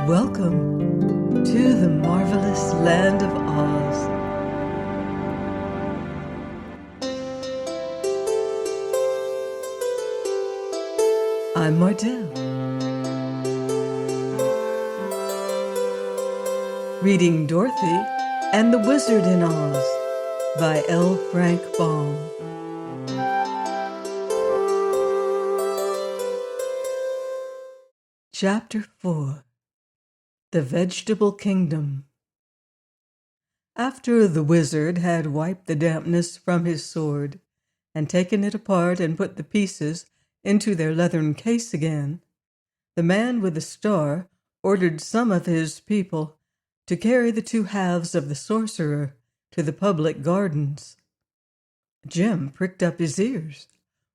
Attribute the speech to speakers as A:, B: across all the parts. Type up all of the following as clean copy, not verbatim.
A: Welcome to the marvelous land of Oz. I'm Mardell, reading Dorothy and the Wizard in Oz by L. Frank Baum. Chapter 4. The Vegetable Kingdom. After the wizard had wiped the dampness from his sword and taken it apart and put the pieces into their leathern case again, the man with the star ordered some of his people to carry the two halves of the sorcerer to the public gardens. Jim pricked up his ears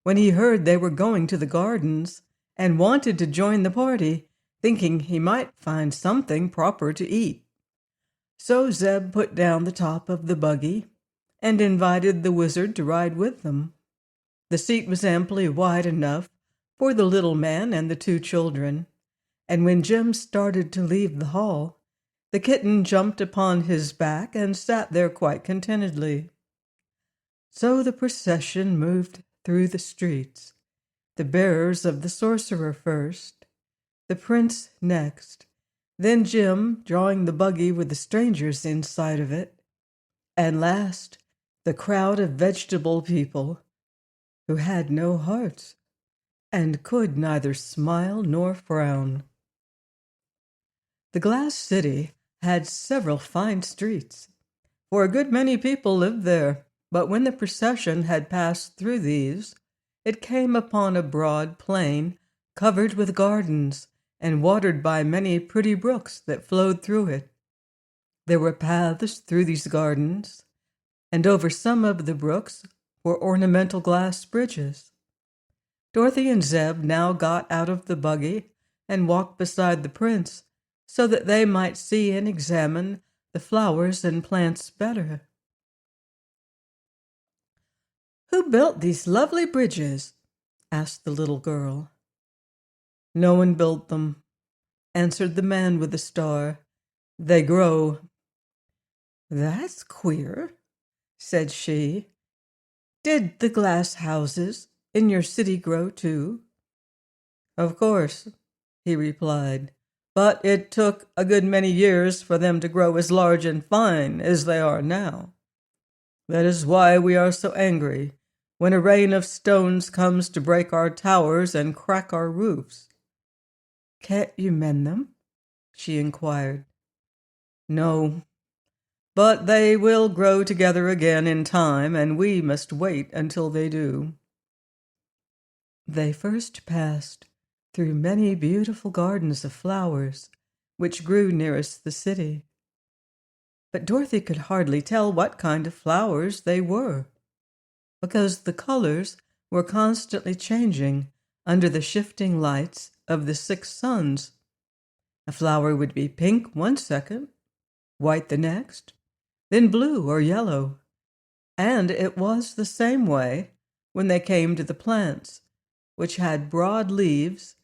A: when he heard they were going to the gardens and wanted to join the party, thinking he might find something proper to eat. So Zeb put down the top of the buggy and invited the wizard to ride with them. The seat was amply wide enough for the little man and the two children, and when Jim started to leave the hall, the kitten jumped upon his back and sat there quite contentedly. So the procession moved through the streets, the bearers of the sorcerer first, the prince next, then Jim drawing the buggy with the strangers inside of it, and last the crowd of vegetable people who had no hearts and could neither smile nor frown. The glass city had several fine streets, for a good many people lived there, but when the procession had passed through these, it came upon a broad plain covered with gardens and watered by many pretty brooks that flowed through it. There were paths through these gardens, and over some of the brooks were ornamental glass bridges. Dorothy and Zeb now got out of the buggy and walked beside the prince so that they might see and examine the flowers and plants better. "Who built these lovely bridges?" asked the little girl. "No one built them," answered the man with the star. "They grow." "That's queer," said she. "Did the glass houses in your city grow too?" "Of course," he replied, "but it took a good many years for them to grow as large and fine as they are now. That is why we are so angry when a rain of stones comes to break our towers and crack our roofs." "Can't you mend them?" she inquired. "No, but they will grow together again in time, and we must wait until they do." They first passed through many beautiful gardens of flowers, which grew nearest the city. But Dorothy could hardly tell what kind of flowers they were, because the colors were constantly changing under the shifting lights of the 6 suns. A flower would be pink one second, white the next, then blue or yellow, and it was the same way when they came to the plants, which had broad leaves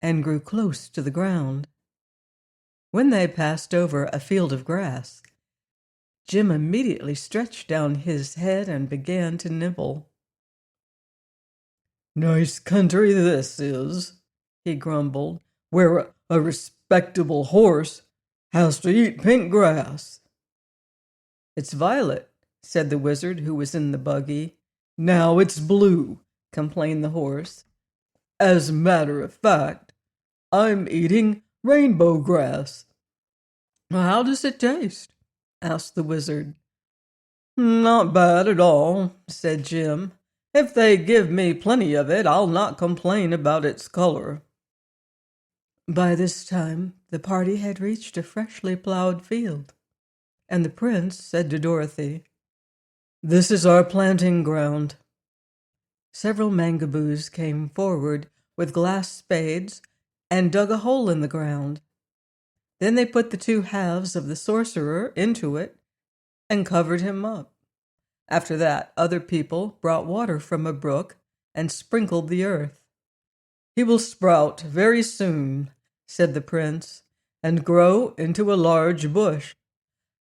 A: and grew close to the ground. When they passed over a field of grass, Jim immediately stretched down his head and began to nibble. "Nice country this is," he grumbled, "where a respectable horse has to eat pink grass." "It's violet," said the wizard who was in the buggy. "Now it's blue," complained the horse. "As a matter of fact, I'm eating rainbow grass." "How does it taste?" asked the wizard. "Not bad at all," said Jim. "If they give me plenty of it, I'll not complain about its color." By this time, the party had reached a freshly plowed field, and the prince said to Dorothy, "This is our planting ground." Several Mangaboos came forward with glass spades and dug a hole in the ground. Then they put the two halves of the sorcerer into it and covered him up. After that, other people brought water from a brook and sprinkled the earth. "He will sprout very soon," said the prince, and grow into a large bush,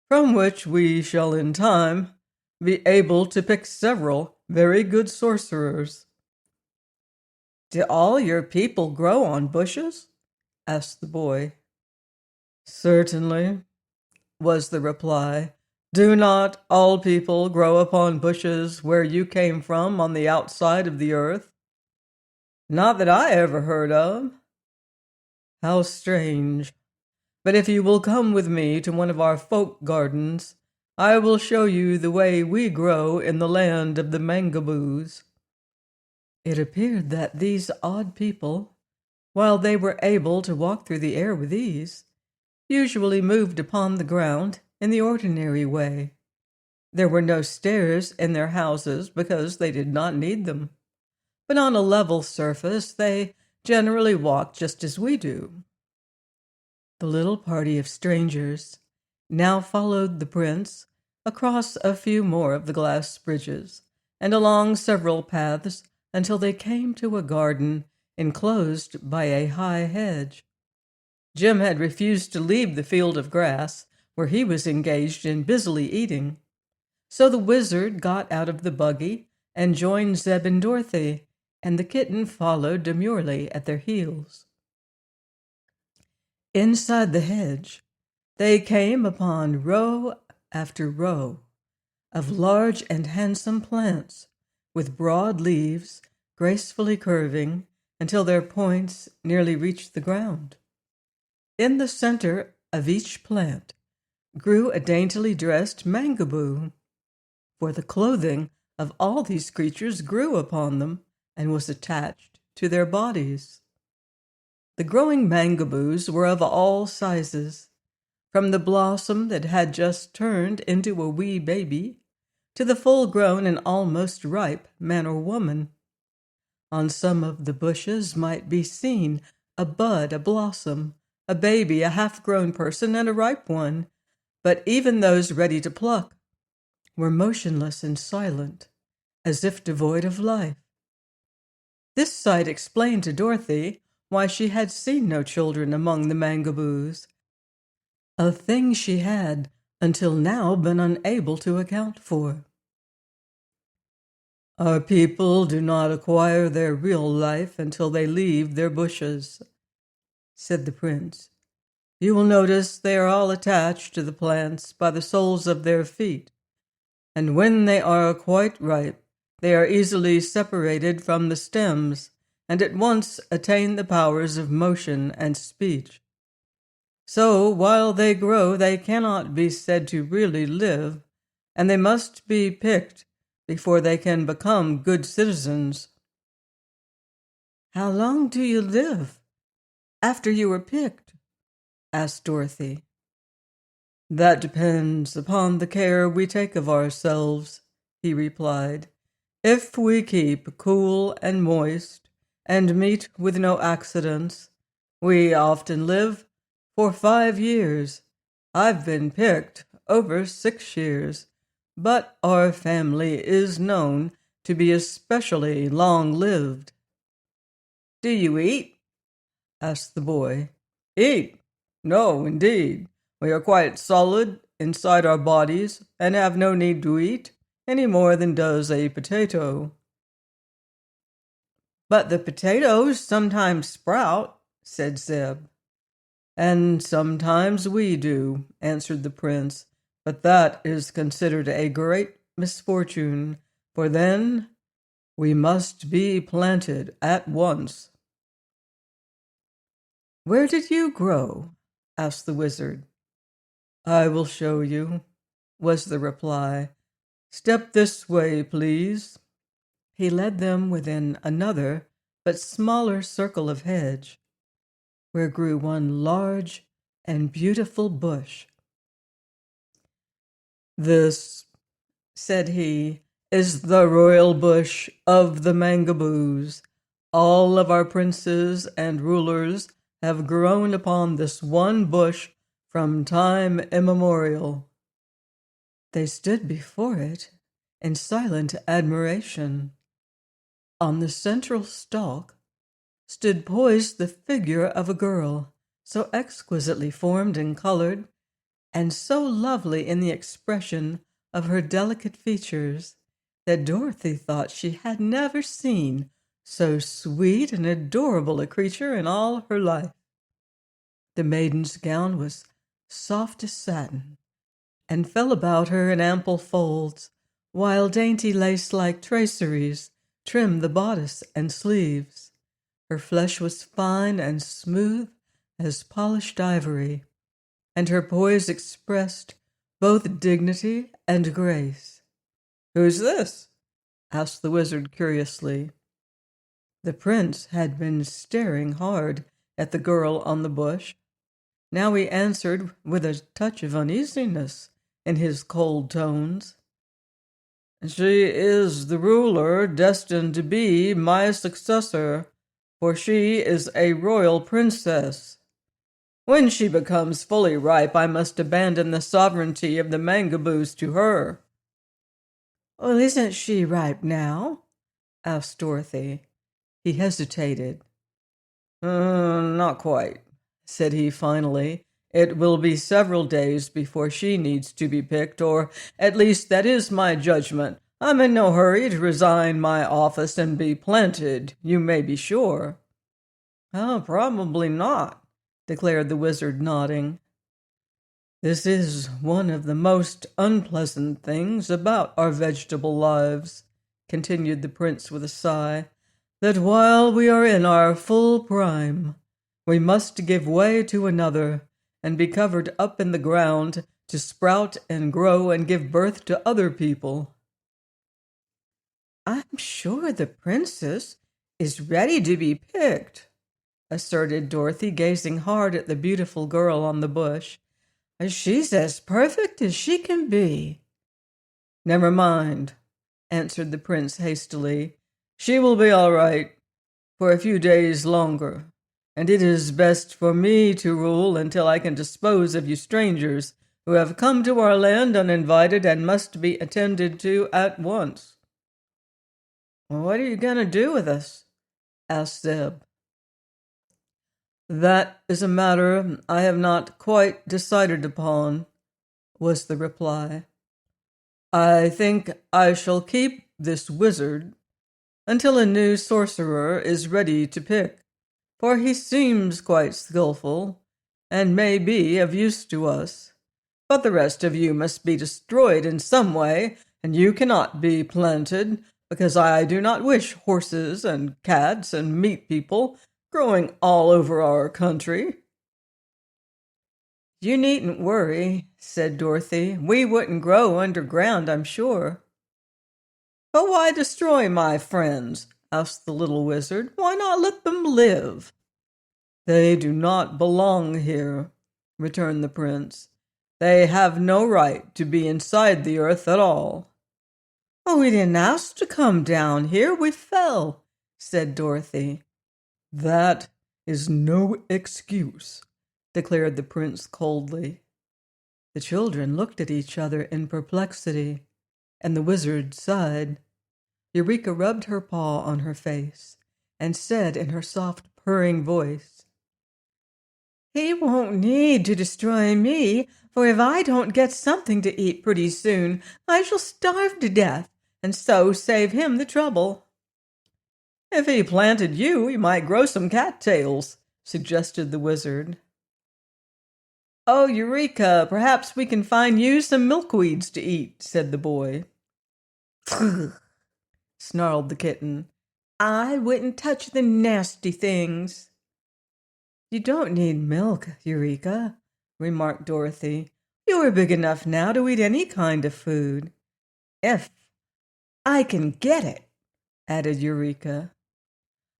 A: from which we shall in time be able to pick several very good sorcerers." "Do all your people grow on bushes?" asked the boy. "Certainly," was the reply. "Do not all people grow upon bushes where you came from on the outside of the earth?" "Not that I ever heard of." "How strange. But if you will come with me to one of our folk gardens, I will show you the way we grow in the land of the Mangaboos." It appeared that these odd people, while they were able to walk through the air with ease, usually moved upon the ground in the ordinary way. There were no stairs in their houses because they did not need them, but on a level surface they generally walked just as we do. The little party of strangers now followed the prince across a few more of the glass bridges and along several paths until they came to a garden enclosed by a high hedge. Jim had refused to leave the field of grass, where he was engaged in busily eating, so the wizard got out of the buggy and joined Zeb and Dorothy, and the kitten followed demurely at their heels. Inside the hedge, they came upon row after row of large and handsome plants with broad leaves gracefully curving until their points nearly reached the ground. In the center of each plant grew a daintily dressed mangaboo, for the clothing of all these creatures grew upon them and was attached to their bodies. The growing mangaboos were of all sizes, from the blossom that had just turned into a wee baby to the full-grown and almost ripe man or woman. On some of the bushes might be seen a bud, a blossom, a baby, a half-grown person, and a ripe one, but even those ready to pluck were motionless and silent, as if devoid of life. This sight explained to Dorothy why she had seen no children among the Mangaboos, a thing she had until now been unable to account for. "Our people do not acquire their real life until they leave their bushes," said the prince. "You will notice they are all attached to the plants by the soles of their feet, and when they are quite ripe, they are easily separated from the stems and at once attain the powers of motion and speech. So while they grow, they cannot be said to really live, and they must be picked before they can become good citizens." "How long do you live after you are picked?" asked Dorothy. "That depends upon the care we take of ourselves," he replied. "If we keep cool and moist and meet with no accidents, we often live for 5 years. I've been picked over 6 years, but our family is known to be especially long-lived." "Do you eat?" asked the boy. "Eat? No, indeed. We are quite solid inside our bodies and have no need to eat any more than does a potato." "But the potatoes sometimes sprout," said Zeb. "And sometimes we do," answered the prince, "but that is considered a great misfortune, for then we must be planted at once." "Where did you grow?" asked the wizard. "I will show you," was the reply. "Step this way, please." He led them within another but smaller circle of hedge, where grew one large and beautiful bush. "This," said he, "is the royal bush of the Mangaboos. All of our princes and rulers have grown upon this one bush from time immemorial." They stood before it in silent admiration. On the central stalk stood poised the figure of a girl, so exquisitely formed and colored, and so lovely in the expression of her delicate features, that Dorothy thought she had never seen so sweet and adorable a creature in all her life. The maiden's gown was soft as satin, and fell about her in ample folds, while dainty lace-like traceries trimmed the bodice and sleeves. Her flesh was fine and smooth as polished ivory, and her poise expressed both dignity and grace. "Who's this?" asked the wizard curiously. The prince had been staring hard at the girl on the bush. Now he answered with a touch of uneasiness in his cold tones. "She is the ruler destined to be my successor, for she is a royal princess. When she becomes fully ripe, I must abandon the sovereignty of the Mangaboos to her." "Well, isn't she ripe now?" asked Dorothy. He hesitated. Not quite," said he finally. "It will be several days before she needs to be picked, or at least that is my judgment. I'm in no hurry to resign my office and be planted, you may be sure." "Oh, probably not," declared the wizard, nodding. "This is one of the most unpleasant things about our vegetable lives," continued the prince with a sigh, "that while we are in our full prime, we must give way to another and be covered up in the ground to sprout and grow and give birth to other people." "I'm sure the princess is ready to be picked," asserted Dorothy, gazing hard at the beautiful girl on the bush. "She's as perfect as she can be." "Never mind," answered the prince hastily. "She will be all right for a few days longer, and it is best for me to rule until I can dispose of you strangers who have come to our land uninvited and must be attended to at once." "What are you going to do with us?" asked Zeb. "That is a matter I have not quite decided upon," was the reply. "I think I shall keep this wizard until a new sorcerer is ready to pick, for he seems quite skillful and may be of use to us. But the rest of you must be destroyed in some way, and you cannot be planted, because I do not wish horses and cats and meat people growing all over our country." "You needn't worry," said Dorothy. "We wouldn't grow underground, I'm sure." "But why destroy my friends?" asked the little wizard. "Why not let them live?" "They do not belong here," returned the prince. "They have no right to be inside the earth at all." "Oh, we didn't ask to come down here. We fell," said Dorothy. "That is no excuse," declared the prince coldly. The children looked at each other in perplexity, and the wizard sighed. Eureka rubbed her paw on her face and said in her soft, purring voice, "He won't need to destroy me, for if I don't get something to eat pretty soon, I shall starve to death, and so save him the trouble." "If he planted you, he might grow some cattails," suggested the wizard. "Oh, Eureka, perhaps we can find you some milkweeds to eat," said the boy. Snarled the kitten. "I wouldn't touch the nasty things." "You don't need milk, Eureka," remarked Dorothy. "You are big enough now to eat any kind of food." "If I can get it," added Eureka.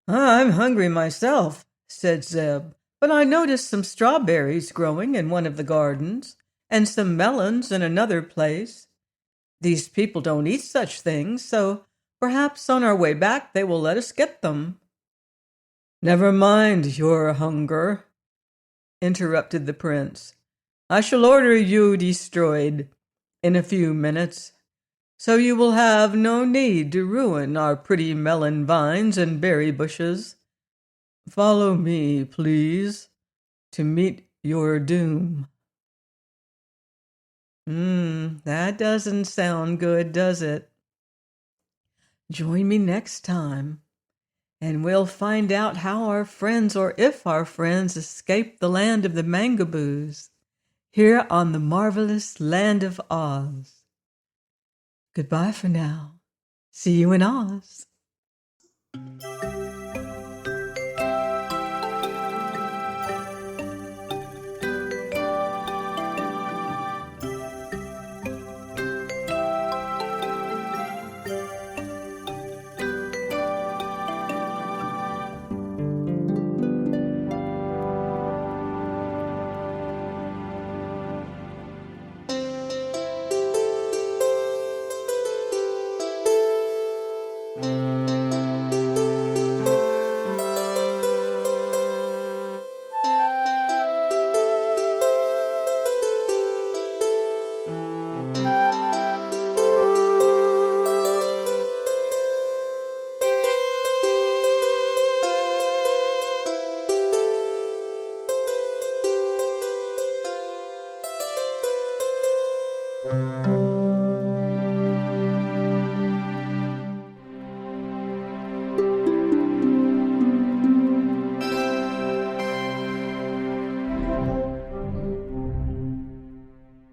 A: "I'm hungry myself," said Zeb, "but I noticed some strawberries growing in one of the gardens, and some melons in another place. These people don't eat such things, so perhaps on our way back they will let us get them." "Never mind your hunger," interrupted the prince. "I shall order you destroyed in a few minutes, so you will have no need to ruin our pretty melon vines and berry bushes. Follow me, please." to meet your doom. That doesn't sound good, does it? Join me next time, and we'll find out how our friends, or if our friends, escape the land of the Mangaboos, here on the marvelous land of Oz. Goodbye for now. See you in Oz.